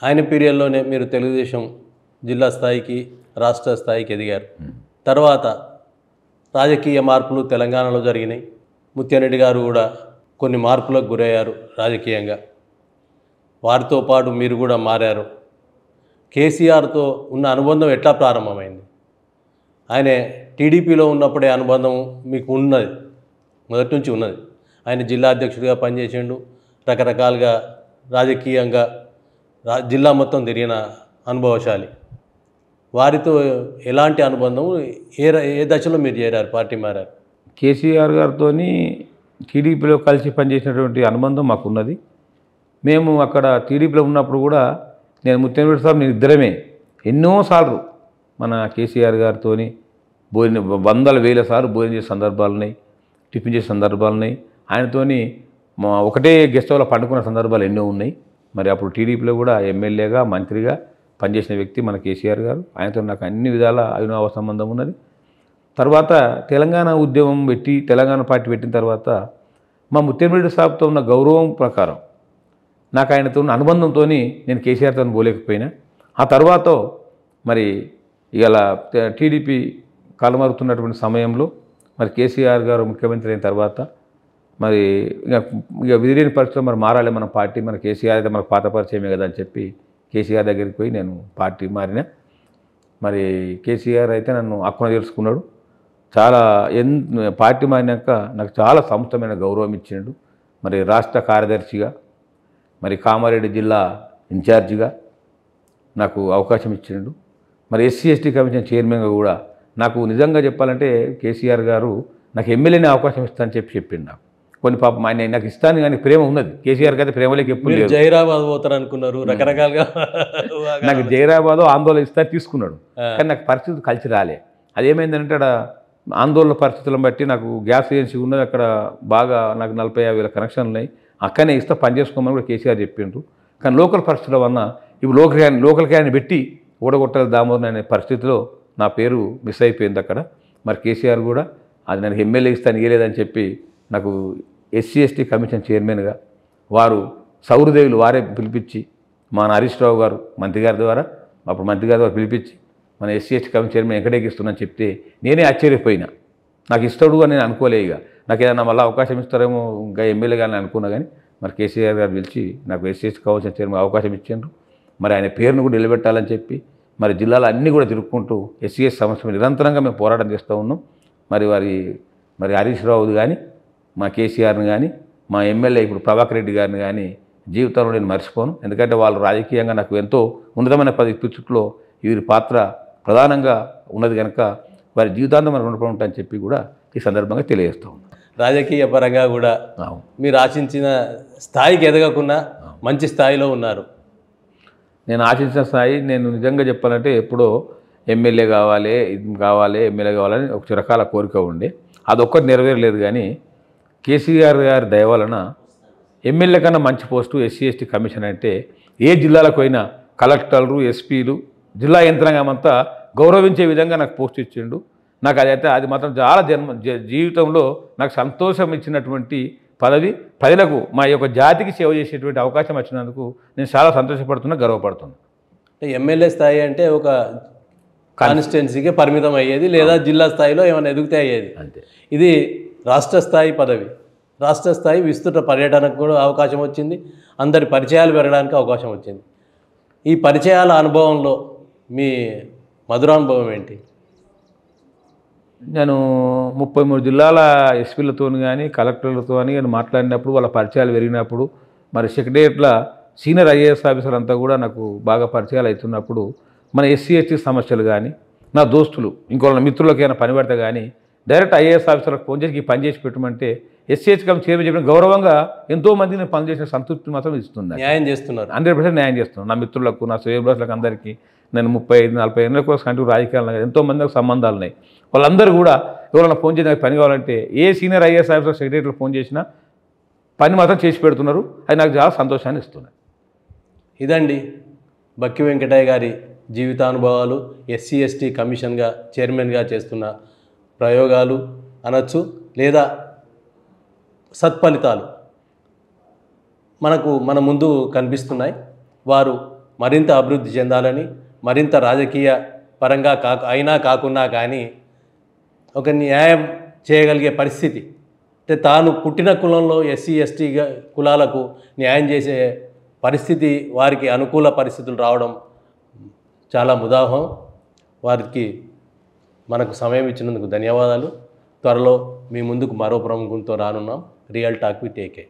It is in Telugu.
ఆయన పీరియడ్లోనే మీరు తెలుగుదేశం జిల్లా స్థాయికి రాష్ట్ర స్థాయికి ఎదిగారు. తర్వాత రాజకీయ మార్పులు తెలంగాణలో జరిగినాయి. ముత్యారెడ్డి గారు కూడా కొన్ని మార్పులకు గురయ్యారు రాజకీయంగా. వారితో పాటు మీరు కూడా మారారు. కేసీఆర్తో ఉన్న అనుబంధం ఎట్లా ప్రారంభమైంది? ఆయన టీడీపీలో ఉన్నప్పుడే అనుబంధం మీకు ఉన్నది, మొదటి నుంచి ఉన్నది. ఆయన జిల్లా అధ్యక్షుడిగా పనిచేసిండు, రకరకాలుగా రాజకీయంగా జిల్లా మొత్తం తిరిగిన అనుభవశాలి. వారితో ఎలాంటి అనుబంధం, ఏ దశలో మీరు చేరారు, పార్టీ మారారు? కేసీఆర్ గారితో టీడీపీలో కలిసి పనిచేసినటువంటి అనుబంధం మాకున్నది. మేము అక్కడ టీడీపీలో ఉన్నప్పుడు కూడా నేను ముత్యారెడ్డి సార్ నేను ఇద్దరమే ఎన్నోసార్లు మన కేసీఆర్ గారితో భోజనం వందల వేల సార్లు భోజనం చేసే సందర్భాలు ఉన్నాయి, టిఫిన్ చేసే సందర్భాలు ఉన్నాయి. ఆయనతోని ఒకటే గెస్ట్ హౌస్లో పండుకున్న సందర్భాలు ఎన్నో ఉన్నాయి. మరి అప్పుడు టీడీపీలో కూడా ఎమ్మెల్యేగా మంత్రిగా పనిచేసిన వ్యక్తి మన కేసీఆర్ గారు. ఆయనతో నాకు అన్ని విధాల అవినావ సంబంధం ఉన్నది. తర్వాత తెలంగాణ ఉద్యమం పెట్టి తెలంగాణ పార్టీ పెట్టిన తర్వాత మా ముత్యారెడ్డి సాబ్తో ఉన్న గౌరవం ప్రకారం నాకు ఆయనతో ఉన్న అనుబంధంతో నేను కేసీఆర్తో పోలేకపోయినా. ఆ తర్వాత మరి ఇలా టీడీపీ కాలమారుతున్నటువంటి సమయంలో మరి కేసీఆర్ గారు ముఖ్యమంత్రి అయిన తర్వాత మరి ఇక విధిలేని పరిస్థితుల్లో మరి మారాలి మన పార్టీ, మన కేసీఆర్ అయితే మనకు పాత పరిచయమే కదా అని చెప్పి కేసీఆర్ దగ్గరికి పోయి నేను పార్టీ మారిన. మరి కేసీఆర్ అయితే నన్ను హక్కున తెలుసుకున్నాడు. చాలా పార్టీ మారినాక నాకు చాలా సముచితమైన గౌరవం ఇచ్చిండు. మరి రాష్ట్ర కార్యదర్శిగా, మరి కామారెడ్డి జిల్లా ఇన్ఛార్జిగా నాకు అవకాశం ఇచ్చిండు. మరి ఎస్సీ ఎస్టీ కమిషన్ చైర్మన్గా కూడా నాకు నిజంగా చెప్పాలంటే కేసీఆర్ గారు నాకు ఎమ్మెల్యేనే అవకాశం ఇస్తానని చెప్పిండు. నాకు కొన్ని పాపం ఆయన నాకు ఇస్తాను కానీ ప్రేమ ఉన్నది. కేసీఆర్కి అయితే ప్రేమలోకి ఎప్పుడు లేదు. జైరాబాద్ పోతారు అనుకున్నారు రకరకాలుగా. నాకు జైరాబాద్ ఆందోళన ఇస్తా తీసుకున్నాడు, కానీ నాకు పరిస్థితి కలిసి రాలే. అదేమైందంటే అక్కడ ఆందోళన పరిస్థితులను బట్టి నాకు గ్యాస్ ఏజెన్సీ ఉన్నది, అక్కడ బాగా నాకు 40,000 కనెక్షన్లు ఉన్నాయి, అక్కడనే ఇస్తా పని చేసుకోమని కూడా కేసీఆర్ చెప్పిండ్రు. కానీ లోకల్ పరిస్థితుల వల్ల ఇప్పుడు లోకల్ క్యాన్ని పెట్టి ఓడగొట్టాలి దామోదర్ అనే పరిస్థితిలో నా పేరు మిస్ అయిపోయింది అక్కడ. మరి కేసీఆర్ కూడా అది నాకు ఎమ్మెల్యే ఇస్తాను ఇవ్వలేదని చెప్పి నాకు ఎస్సీ ఎస్టీ కమిషన్ చైర్మన్గా వారు సౌరదేవులు వారే పిలిపించి మన హరీష్ రావు గారు మంత్రి గారి ద్వారా అప్పుడు మంత్రి గారి ద్వారా పిలిపించి మన ఎస్సీ ఎస్టీ కమిషన్ చైర్మన్ ఎక్కడికి ఇస్తున్నాను చెప్తే నేనే ఆశ్చర్యపోయినా. నాకు ఇస్తాడు అని నేను అనుకోలే. ఇక నాకు ఏదైనా మళ్ళీ అవకాశం ఇస్తారేమో ఇంకా ఎమ్మెల్యే కానీ అనుకున్నా. కానీ మరి కేసీఆర్ గారు పిలిచి నాకు ఎస్సీ ఎస్టీ కమిషన్ చైర్మన్ అవకాశం ఇచ్చిండ్రు. మరి ఆయన పేరును కూడా నిలబెట్టాలని చెప్పి మరి జిల్లాలో అన్నీ కూడా తిరుక్కుంటూ ఎస్సీ ఎస్టీ సమస్య నిరంతరంగా మేము పోరాటం చేస్తూ ఉన్నాం. మరి హరీష్ రావు కానీ మా కేసీఆర్ని కానీ మా ఎమ్మెల్యే ఇప్పుడు ప్రభాకర్ రెడ్డి గారిని కానీ జీవితంలో నేను మర్చిపోను. ఎందుకంటే వాళ్ళు రాజకీయంగా నాకు ఎంతో ఉన్నతమైన పిచ్చుట్లో వీరి పాత్ర ప్రధానంగా ఉన్నది కనుక వారి జీవితాంతం మనం రుణపడి ఉంటాయని చెప్పి కూడా ఈ సందర్భంగా తెలియజేస్తూ ఉన్నాం. రాజకీయ పరంగా కూడా మీరు ఆశించిన స్థాయికి ఎదగకుండా మంచి స్థాయిలో ఉన్నారు. నేను ఆశించిన స్థాయి నేను నిజంగా చెప్పాలంటే ఎప్పుడో ఎమ్మెల్యే కావాలి, ఇది కావాలి, ఎమ్మెల్యే కావాలని ఒక రకాల కోరిక ఉండే, అదొక్కటి నెరవేరలేదు. కానీ కేసీఆర్ గారి దయ వలన ఎమ్మెల్యే కన్నా మంచి పోస్టు ఎస్సీ ఎస్టీ కమిషన్ అంటే ఏ జిల్లాలకు అయినా కలెక్టర్లు, ఎస్పీలు, జిల్లా యంత్రాంగం అంతా గౌరవించే విధంగా నాకు పోస్ట్ ఇచ్చిండు. నాకు అది మాత్రం చాలా జీవితంలో నాకు సంతోషం ఇచ్చినటువంటి పదవి. ప్రజలకు మా యొక్క జాతికి సేవ చేసేటువంటి అవకాశం వచ్చినందుకు నేను చాలా సంతోషపడుతున్నా, గర్వపడుతున్నా. ఎమ్మెల్యే స్థాయి అంటే ఒక కాన్స్టిట్యున్సీకి పరిమితం అయ్యేది, లేదా జిల్లా స్థాయిలో ఏమైనా ఎదుగుతే అయ్యేది. అంతే. ఇది రాష్ట్ర స్థాయి పదవి. రాష్ట్ర స్థాయి విస్తృత పర్యటనకు కూడా అవకాశం వచ్చింది, అందరి పరిచయాలు పెరగడానికి అవకాశం వచ్చింది. ఈ పరిచయాల అనుభవంలో మీ మధురానుభవం ఏంటి? నేను 33 జిల్లాల ఎస్పీలతో కానీ కలెక్టర్లతో కానీ మాట్లాడినప్పుడు వాళ్ళ పరిచయాలు పెరిగినప్పుడు మరి సెక్రటేరియట్ల సీనియర్ ఐఏఎస్ ఆఫీసర్ అంతా కూడా నాకు బాగా పరిచయాలు అవుతున్నప్పుడు మన ఎస్సీ ఎస్టీ సమస్యలు కానీ నా దోస్తులు ఇంకోళ్ళ మిత్రులకైనా పని పడితే కానీ డైరెక్ట్ ఐఏఎస్ ఆఫీసర్లకు ఫోన్ చేసి పని చేసి పెట్టమంటే ఎస్సీ ఎస్టీ కమిషన్ చైర్మన్ చెప్పిన గౌరవంగా ఎంతోమంది నేను పనిచేసిన సంతృప్తి మాత్రం ఇస్తుంది. న్యాయం చేస్తున్నారు, 100% న్యాయం చేస్తున్నాను. నా మిత్రులకు, నా శ్రేయభిలాషులకు అందరికీ నేను 35-40 ఏళ్ళ కోసం కంటూ రాజకీయాలు ఎంతోమందికి సంబంధాలు ఉన్నాయి. వాళ్ళందరూ కూడా ఎవరైనా ఫోన్ చేసి నాకు పని కావాలంటే a senior IAS officer సెక్రటరీలో phone చేసినా పని మాత్రం చేసి పెడుతున్నారు. అది నాకు చాలా సంతోషాన్ని ఇస్తున్నాయి. ఇదండి బక్కి వెంకటయ్య గారి జీవితానుభవాలు, ఎస్సీ ఎస్టీ కమిషన్గా చైర్మన్గా చేస్తున్న ప్రయోగాలు అనొచ్చు, లేదా సత్ఫలితాలు మన ముందు కనిపిస్తున్నాయి. వారు మరింత అభివృద్ధి చెందాలని, మరింత రాజకీయ పరంగా అయినా కాకున్నా కానీ ఒక న్యాయం చేయగలిగే పరిస్థితి, అంటే తాను పుట్టిన కులంలో ఎస్సీ ఎస్టీ కులాలకు న్యాయం చేసే పరిస్థితి, వారికి అనుకూల పరిస్థితులు రావడం చాలా ముదాహం. వారికి మనకు సమయం ఇచ్చినందుకు ధన్యవాదాలు. త్వరలో మీ ముందుకు మరో ప్రముఖంతో రానున్నాం. Real talk with AK.